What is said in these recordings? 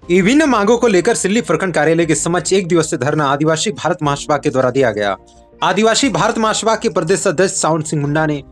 विभिन्न मांगों को लेकर सिल्ली प्रखंड कार्यालय के समक्ष एक दिवसीय धरना आदिवासी भारत महासभा के द्वारा दिया गया। आदिवासी भारत महासभा के प्रदेश अध्यक्ष सावन सिंह मुंडा ने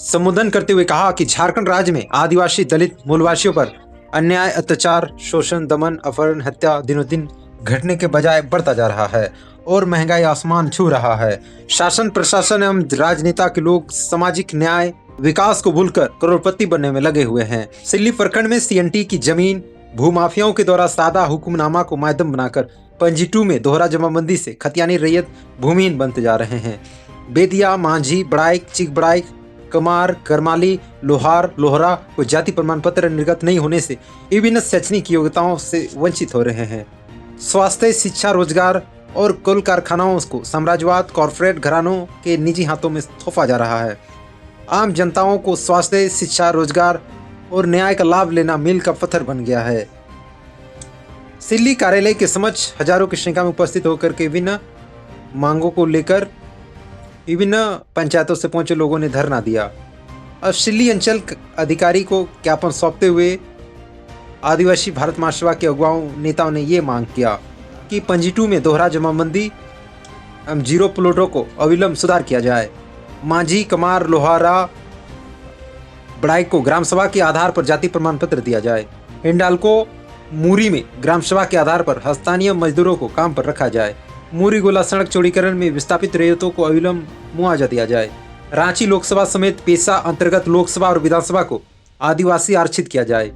संबोधन करते हुए कहा कि झारखंड राज्य में आदिवासी दलित मूलवासियों पर अन्याय, अत्याचार, शोषण, दमन, अपहरण, हत्या दिनों दिन घटने के बजाय बढ़ता जा रहा है और महंगाई आसमान छू रहा है। शासन, प्रशासन एवं राजनेता के लोग सामाजिक न्याय, विकास को भूलकर करोड़पति बनने में लगे हुए हैं। सिल्ली प्रखंड में सीएनटी की जमीन भूमाफियाओं के द्वारा सादा हुक्मनामा को माध्यम बनाकर पंजी 2 में दोहरा जमाबंदी से खतियानी रैयत भूमिहीन बनते जा रहे हैं। बेदिया, मांझी, बड़ाइक, चिक बड़ाइक, कमार, करमाली, लोहार, लोहरा को जाति प्रमाण पत्र निर्गत नहीं होने से विभिन्न शैक्षणिक योग्यताओं से वंचित हो रहे हैं। स्वास्थ्य, शिक्षा, रोजगार और कल कारखानाओं को साम्राज्यवाद कॉरपोरेट घरानों के निजी हाथों में थोपा जा रहा है। आम जनताओं को स्वास्थ्य, शिक्षा, रोजगार और न्याय का लाभ लेना मील का पत्थर बन गया है। सिल्ली कार्यालय के समक्ष हजारों की संख्या में उपस्थित होकर के विभिन्न मांगों को लेकर विभिन्न पंचायतों से पहुंचे लोगों ने धरना दिया। अब सिल्ली अंचल अधिकारी को ज्ञापन सौंपते हुए आदिवासी भारत महासभा के अगुवाओं नेताओं ने ये मांग किया कि पंजी 2 में दोहरा जमाबंदी एवं जीरो प्लॉटों को अविलंब सुधार किया जाए। मांझी, कमार, लोहारा, बड़ाई को ग्राम सभा के आधार पर जाति प्रमाण पत्र दिया जाए। हिंडाल्को मूरी में ग्राम सभा के आधार पर स्थानीय मजदूरों को काम पर रखा जाए। मूरी गोला सड़क चौड़ीकरण में विस्थापित रैयतों को अविलंब मुआवजा दिया जाए। रांची लोकसभा समेत पेशा अंतर्गत लोकसभा और विधानसभा को आदिवासी आरक्षित किया जाए।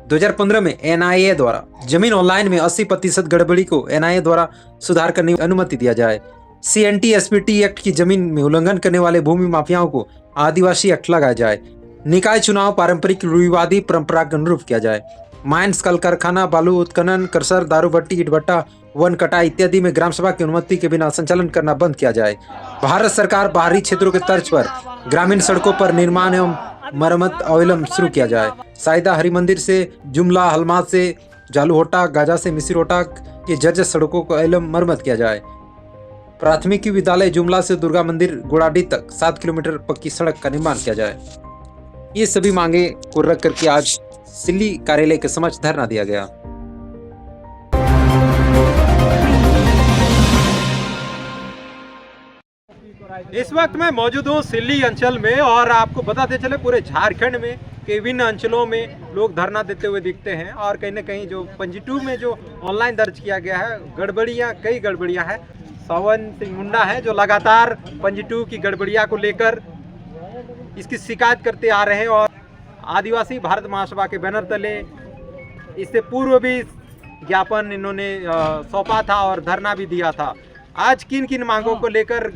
2015 में एनआईए द्वारा जमीन ऑनलाइन में 80% गड़बड़ी को एनआईए द्वारा सुधार करने की अनुमति दिया जाए। सीएनटी एसपीटी एक्ट की जमीन में उल्लंघन करने वाले भूमि माफियाओं को आदिवासी एक्ट लगाया जाए। निकाय चुनाव पारंपरिक रूढ़िवादी परंपरा के अनुरूप किया जाए। माइंस, कल कारखाना, बालू उत्खनन, क्रशर, दारू भट्टी, ईट भट्टा, वन कटाई इत्यादि में ग्राम सभा की अनुमति के बिना संचालन करना बंद किया जाए। भारत सरकार बाहरी क्षेत्रों के तर्ज पर ग्रामीण सड़कों पर निर्माण एवं मरम्मत अविलंब शुरू किया जाए। साइदा हरि मंदिर से जुमला, हलमाद से जालूहोटा, गाजा से मिसिरोटा के जर्जर सड़कों को अविलंब मरम्मत किया जाए। प्राथमिक विद्यालय जुमला से दुर्गा मंदिर गोड़ाडी तक 7 किलोमीटर पक्की सड़क का निर्माण किया जाए। ये सभी मांगे को रख करके आज सिल्ली कार्यालय के समक्ष धरना दिया गया। इस वक्त मैं मौजूद हूँ सिल्ली अंचल में और आपको बताते चले पूरे झारखंड में के विभिन्न अंचलों में लोग धरना देते हुए दिखते हैं और कहीं ना कहीं जो पंजी 2 में जो ऑनलाइन दर्ज किया गया है कई गड़बड़ियाँ हैं। सावन सिंह मुंडा है जो लगातार पंजी 2 की गड़बड़ियाँ को लेकर इसकी शिकायत करते आ रहे हैं और आदिवासी भारत महासभा के बैनर तले इससे पूर्व भी ज्ञापन इन्होंने सौंपा था और धरना भी दिया था। आज किन किन मांगों को लेकर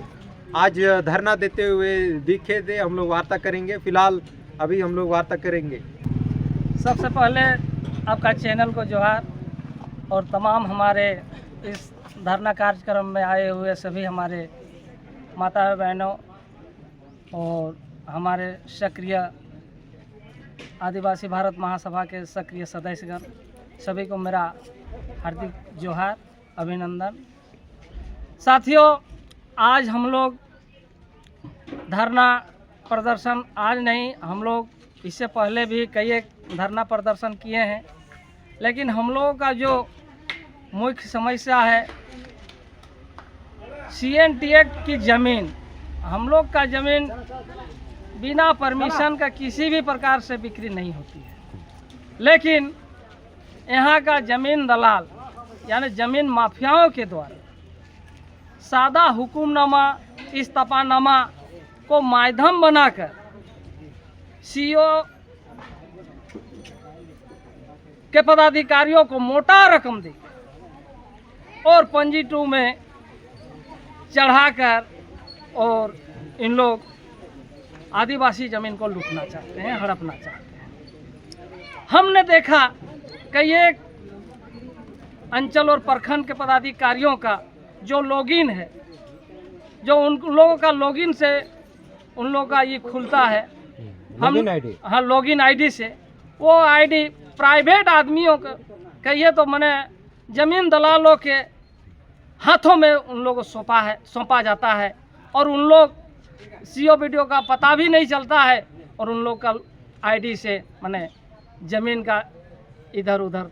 आज धरना देते हुए दिखे थे हम लोग वार्ता करेंगे। फिलहाल अभी हम लोग वार्ता करेंगे। सबसे पहले आपका चैनल को जोहार और तमाम हमारे इस धरना कार्यक्रम में आए हुए सभी हमारे माता बहनों और हमारे सक्रिय आदिवासी भारत महासभा के सक्रिय सदस्यगण सभी को मेरा हार्दिक जोहार, अभिनंदन। साथियों, आज हम लोग धरना प्रदर्शन आज नहीं, हम लोग इससे पहले भी कई एक धरना प्रदर्शन किए हैं, लेकिन हम लोगों का जो मुख्य समस्या है सीएनटी एक्ट की ज़मीन, हम लोग का ज़मीन बिना परमिशन का किसी भी प्रकार से बिक्री नहीं होती है, लेकिन यहाँ का ज़मीन दलाल यानी ज़मीन माफियाओं के द्वारा सादा हुक्मनामा, इस्तीफानामा को माध्यम बनाकर सीओ के पदाधिकारियों को मोटा रकम दी और पंजी 2 में चढ़ाकर और इन लोग आदिवासी ज़मीन को लूटना चाहते हैं, हड़पना चाहते हैं। हमने देखा कि एक अंचल और प्रखंड के पदाधिकारियों का जो लॉगिन है, जो उन लोगों का लॉगिन से उन लोगों का ये खुलता है, हम हाँ लॉगिन आईडी से, वो आईडी प्राइवेट आदमियों का कहिए तो मैंने ज़मीन दलालों के हाथों में उन लोगों को सौंपा जाता है और उन लोग सीओ वीडियो का पता भी नहीं चलता है और उन लोग का आईडी से मैंने ज़मीन का इधर उधर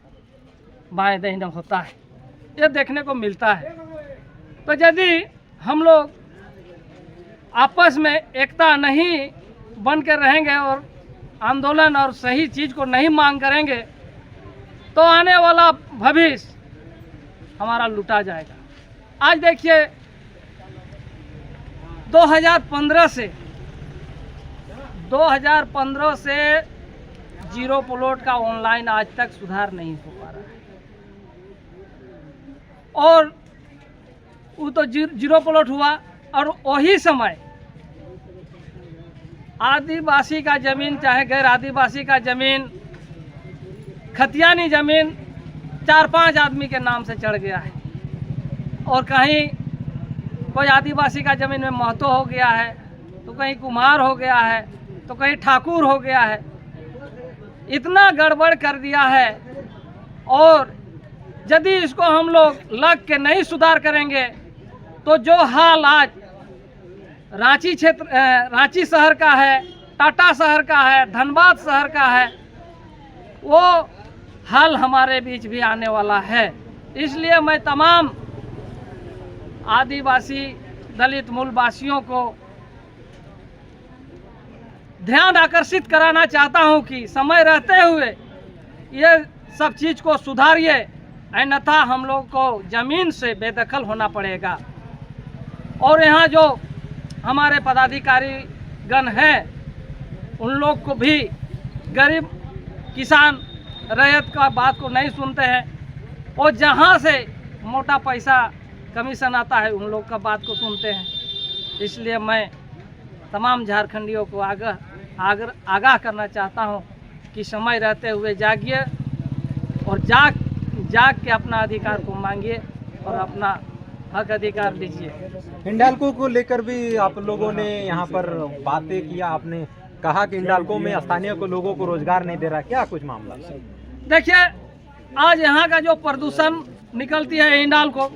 बाएं दाहिने होता है, ये देखने को मिलता है। तो यदि हम लोग आपस में एकता नहीं बन कर रहेंगे और आंदोलन और सही चीज़ को नहीं मांग करेंगे तो आने वाला भविष्य हमारा लूटा जाएगा। आज देखिए 2015 से जीरो प्लॉट का ऑनलाइन आज तक सुधार नहीं हो पा रहा है। और वो तो जीरो प्लॉट हुआ और वही समय आदिवासी का ज़मीन चाहे गैर आदिवासी का ज़मीन, खतियानी ज़मीन 4-5 आदमी के नाम से चढ़ गया है। और कहीं कोई आदिवासी का ज़मीन में महतो हो गया है, तो कहीं कुम्हार हो गया है, तो कहीं ठाकुर हो गया है। इतना गड़बड़ कर दिया है। और यदि इसको हम लोग लग के नहीं सुधार करेंगे तो जो हाल आज रांची क्षेत्र, रांची शहर का है, टाटा शहर का है, धनबाद शहर का है, वो हाल हमारे बीच भी आने वाला है। इसलिए मैं तमाम आदिवासी दलित मूलवासियों को ध्यान आकर्षित कराना चाहता हूं कि समय रहते हुए ये सब चीज़ को सुधारिए, अन्यथा हम लोग को ज़मीन से बेदखल होना पड़ेगा। और यहाँ जो हमारे पदाधिकारी गण हैं उन लोग को भी गरीब किसान रैयत का बात को नहीं सुनते हैं और जहाँ से मोटा पैसा कमीशन आता है उन लोग का बात को सुनते हैं। इसलिए मैं तमाम झारखंडियों को आगाह करना चाहता हूँ कि समय रहते हुए जागिए और जाग के अपना अधिकार को मांगिए और अपना हक अधिकार लीजिए। हिंडाल्को को लेकर भी आप लोगों ने यहाँ पर बातें किया, आपने कहा कि हिंडाल्को में स्थानीय को लोगों को रोजगार नहीं दे रहा, क्या कुछ मामला? देखिए आज यहाँ का जो प्रदूषण निकलती है हिंडाल्को,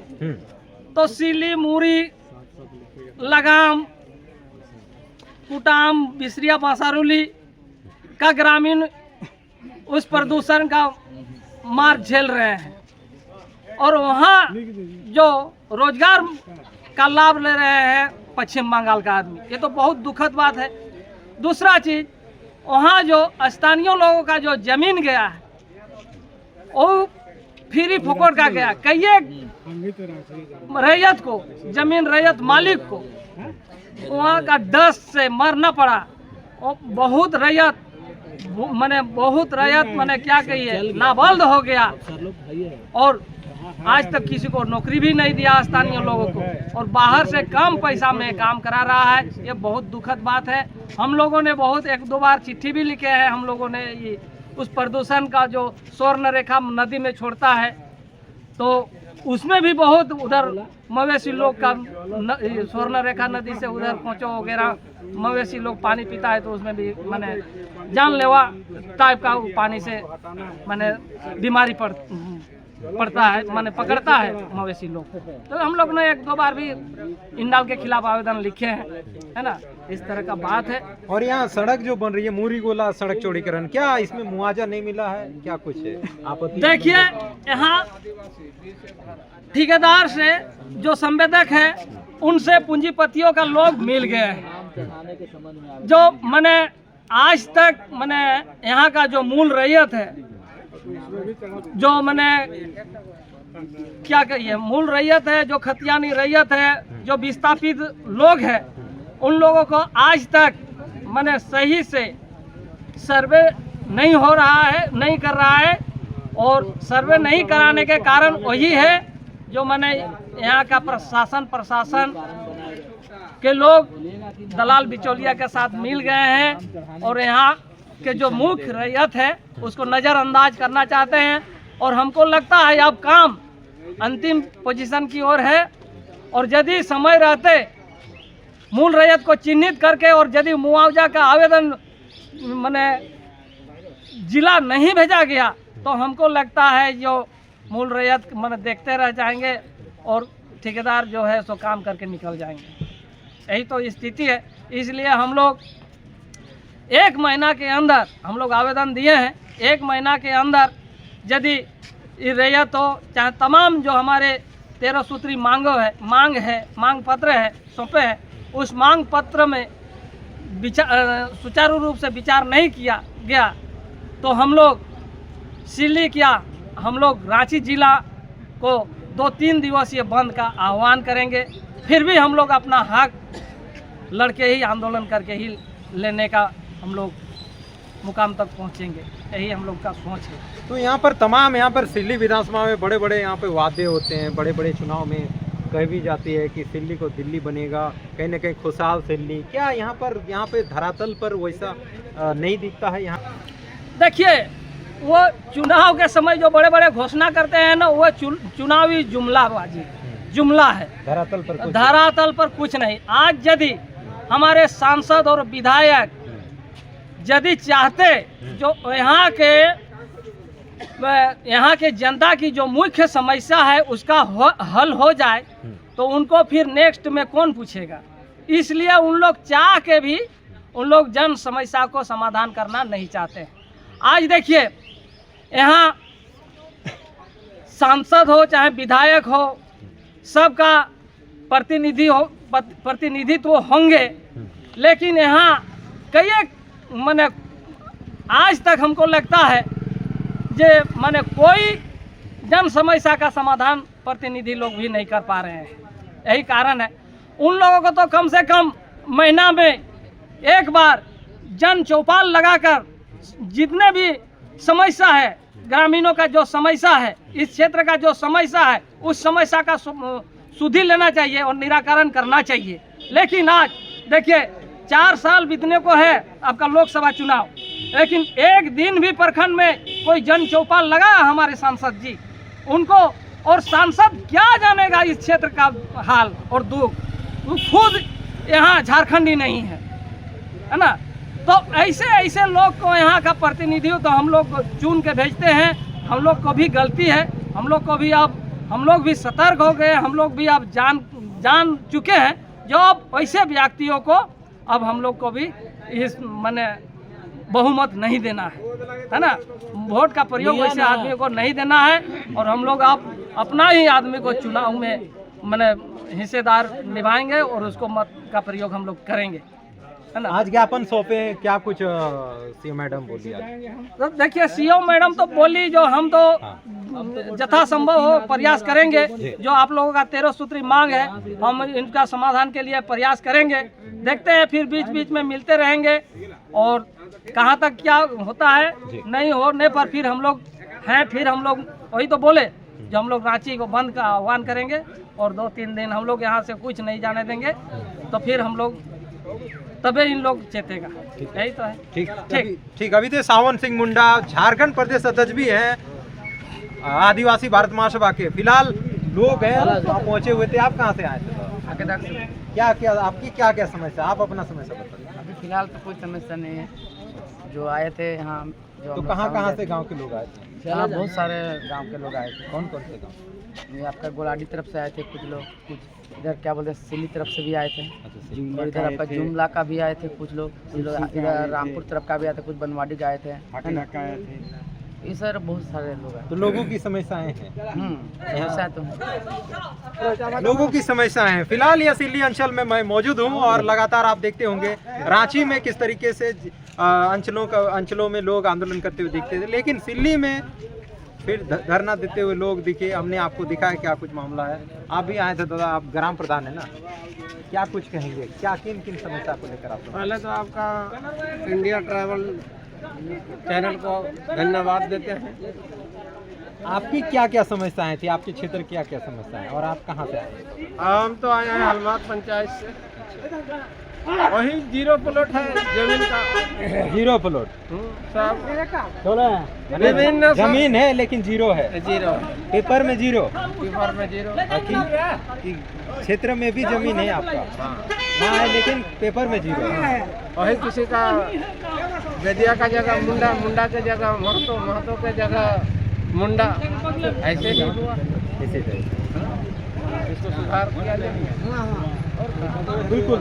तो सिली, मूरी, लगाम, कुटाम, बिसरिया, बांसारुली का ग्रामीण उस प्रदूषण का मार झेल रहे हैं और वहाँ जो रोजगार का लाभ ले रहे हैं पश्चिम बंगाल का आदमी। ये तो बहुत दुखद बात है। दूसरा चीज, वहाँ जो स्थानीय लोगों का जो जमीन गया है वो फ्री फोकट का गया। कई रैयत को, जमीन रैयत मालिक को वहाँ का डस्ट से मरना पड़ा और बहुत रैयत मैंने क्या कहिए नाबल्द हो गया और आज तक किसी को नौकरी भी नहीं दिया स्थानीय लोगों को और बाहर से कम पैसा में काम करा रहा है। ये बहुत दुखद बात है। हम लोगों ने बहुत 1-2 बार चिट्ठी भी लिखे हैं। हम लोगों ने ये उस प्रदूषण का जो स्वर्ण रेखा नदी में छोड़ता है तो उसमें भी बहुत उधर मवेशी लोग का स्वर्ण रेखा नदी से उधर पहुँचो वगैरह मवेशी लोग पानी पीता है तो उसमें भी मैंने जानलेवा टाइप का पानी से मैंने बीमारी पड़ता है, मैंने पकड़ता है मवेशी लोग। तो हम लोग ने 1-2 बार भी हिंडाल के खिलाफ आवेदन लिखे हैं, है ना, इस तरह का बात है। और यहाँ सड़क जो बन रही है मूरी गोला सड़क चौड़ीकरण, क्या इसमें मुआवजा नहीं मिला है, क्या कुछ है आपत्ति? देखिए यहाँ ठेकेदार से जो संवेदक है उनसे पूंजीपतियों का लोग मिल गए हैं। जो मैंने आज तक यहाँ का जो मूल रैयत है, जो क्या कहिए मूल रैयत है, जो खतियानी रैयत है, जो विस्थापित लोग हैं, उन लोगों को आज तक सही से सर्वे नहीं हो रहा है, नहीं कर रहा है। और सर्वे नहीं कराने के कारण वही है जो यहाँ का प्रशासन के लोग दलाल बिचौलिया के साथ मिल गए हैं और यहाँ के जो मुख्य रैयत है उसको नज़रअंदाज करना चाहते हैं। और हमको लगता है अब काम अंतिम पोजीशन की ओर है और यदि समय रहते मूल रैयत को चिन्हित करके और यदि मुआवजा का आवेदन जिला नहीं भेजा गया तो हमको लगता है जो मूल रैयत देखते रह जाएंगे और ठेकेदार जो है सो काम करके निकल जाएंगे। यही तो स्थिति है। इसलिए हम लोग 1 महीना के अंदर हम लोग आवेदन दिए हैं। 1 महीना के अंदर यदि ये रैयत हो चाहे तमाम जो हमारे 13 सूत्री मांग पत्र है सौंपे हैं, उस मांग पत्र में सुचारू रूप से विचार नहीं किया गया तो हम लोग सिल्ली हम लोग रांची जिला को 2-3 दिवसीय बंद का आह्वान करेंगे। फिर भी हम लोग अपना हक लड़के ही आंदोलन करके ही लेने का हम लोग मुकाम तक पहुंचेंगे, यही हम लोग का सोच है। तो यहाँ पर सिल्ली विधानसभा में बड़े बड़े यहाँ पे वादे होते हैं, बड़े बड़े चुनाव में कह भी जाती है कि सिल्ली को दिल्ली बनेगा, कहीं ना कहीं खुशहाल सिल्ली। क्या यहाँ पे धरातल पर वैसा नहीं दिखता है? यहाँ देखिए, वो चुनाव के समय जो बड़े बड़े घोषणा करते हैं ना, वो चुनावी जुमला है। धरातल पर कुछ नहीं। आज यदि हमारे सांसद और विधायक यदि चाहते जो यहाँ के जनता की जो मुख्य समस्या है उसका हल हो जाए तो उनको फिर नेक्स्ट में कौन पूछेगा। इसलिए उन लोग चाह के भी उन लोग जन समस्या को समाधान करना नहीं चाहते। आज देखिए, यहाँ सांसद हो चाहे विधायक हो, सबका प्रतिनिधित्व होंगे, लेकिन यहाँ कई माने आज तक हमको लगता है जे माने कोई जन समस्या का समाधान प्रतिनिधि लोग भी नहीं कर पा रहे हैं। यही कारण है उन लोगों को तो कम से कम महीना में एक बार जन चौपाल लगाकर जितने भी समस्या है, ग्रामीणों का जो समस्या है, इस क्षेत्र का जो समस्या है, उस समस्या का सुधि लेना चाहिए और निराकरण करना चाहिए। लेकिन आज देखिए, 4 साल बीतने को है आपका लोकसभा चुनाव, लेकिन एक दिन भी प्रखंड में कोई जन चौपाल लगा हमारे सांसद जी उनको, और सांसद क्या जानेगा इस क्षेत्र का हाल और दुख, वो खुद यहाँ झारखंडी नहीं है ना। तो ऐसे लोग को यहाँ का प्रतिनिधित्व तो हम लोग चुन के भेजते हैं। हम लोग को भी गलती है, हम लोग भी सतर्क हो गए, हम लोग भी अब जान चुके हैं जो अब ऐसे व्यक्तियों को अब हम लोग को भी इस माने बहुमत नहीं देना है ना। वोट का प्रयोग वैसे आदमी को नहीं देना है, और हम लोग अब अपना ही आदमी को चुनाव में माने हिस्सेदार निभाएंगे और उसको मत का प्रयोग हम लोग करेंगे, है ना। आज ज्ञापन सौंपे, क्या कुछ सीएम मैडम बोली आज? तो देखिए, सीएम मैडम तो बोली जो हम तो यथासंभव हो प्रयास करेंगे। जो आप लोगों का 13 सूत्री मांग है, हम इनका समाधान के लिए प्रयास करेंगे। देखते हैं, फिर बीच बीच में मिलते रहेंगे और कहाँ तक क्या होता है। नहीं होने पर फिर हम लोग वही तो बोले जो हम लोग रांची को बंद का आह्वान करेंगे और 2-3 दिन हम लोग यहाँ से कुछ नहीं जाने देंगे, तो फिर हम लोग तबे इन लोग चेतेगा। यही तो है। ठीक। अभी तो सावन सिंह मुंडा झारखंड प्रदेश अध्यक्ष भी हैं आदिवासी भारत महासभा के। फिलहाल लोग हैं, आप पहुंचे हुए थे, आप कहाँ से आए थे? क्या आपकी क्या समस्या, आप अपना समस्या बताइए। अभी फिलहाल तो कोई समस्या नहीं है। जो आए थे यहाँ, तो कहाँ से गांव के लोग आए थे? यहाँ बहुत सारे गांव के लोग आए थे। कौन से गाँव? ये आपका गोलाडी तरफ से आए थे कुछ लोग, कुछ इधर क्या बोलते हैं सिल्ली तरफ से भी आए थे, और इधर आपका जुमला का भी आए थे कुछ लोग, इधर रामपुर तरफ का भी आए थे, कुछ बनवाड़ी का आए थे, ये सर बहुत सारे लोग आए। तो लोगों की समस्याएं हैं। समस्या तो लोगों की समस्या है। फिलहाल यह सिल्ली अंचल में मैं मौजूद हूं और लगातार आप देखते होंगे रांची में किस तरीके से अंचलों में लोग आंदोलन करते हुए दिखते थे, लेकिन सिल्ली में फिर धरना देते हुए लोग दिखे। हमने आपको दिखाया क्या कुछ मामला है। आप भी आए थे दादा, आप ग्राम प्रधान है ना, क्या कुछ कहेंगे, क्या किन समस्या को लेकर आप? पहले तो आपका इंडिया ट्रैवल चैनल को धन्यवाद देते हैं। आपकी क्या समस्याएं थी, आपके क्षेत्र की क्या समस्याएं, और आप कहाँ से आए? हम तो आए हैं हलमात पंचायत से। वही 0 प्लॉट है जमीन का। 0 प्लॉट सब जमीन है लेकिन 0 है। 0 पेपर में 0, पेपर में 0। क्षेत्र में भी जमीन है आपका? हाँ है, लेकिन पेपर में 0 है। वही किसी का बेदिया का जगह मुंडा, मुंडा के जगह महतो, महतो के जगह मुंडा, ऐसे ही हुआ। इसको सुधार किया जाए बिल्कुल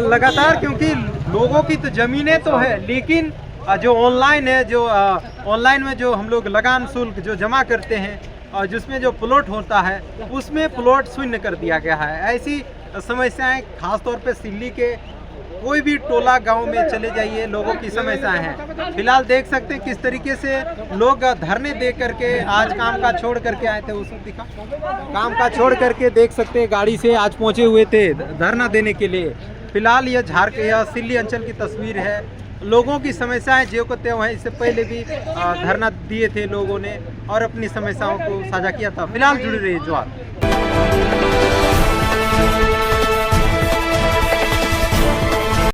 लगातार, क्योंकि लोगों की तो जमीनें तो है, लेकिन जो ऑनलाइन है, जो ऑनलाइन में जो हम लोग लगान शुल्क जो जमा करते हैं और जिसमें जो प्लॉट होता है उसमें प्लॉट शून्य कर दिया गया है। ऐसी समस्याएं खासतौर पे सिल्ली के कोई भी टोला गांव में चले जाइए, लोगों की समस्याएं हैं। फिलहाल देख सकते हैं किस तरीके से लोग धरने दे करके आज काम का छोड़ करके आए थे। उसमें दिखा काम का छोड़ करके देख सकते हैं गाड़ी से आज पहुंचे हुए थे धरना देने के लिए। फिलहाल यह सिल्ली अंचल की तस्वीर है। लोगों की समस्याएं जो को त्यों हैं, इससे पहले भी धरना दिए थे लोगों ने और अपनी समस्याओं को साझा किया था। फिलहाल जुड़े रहिए ज्वार।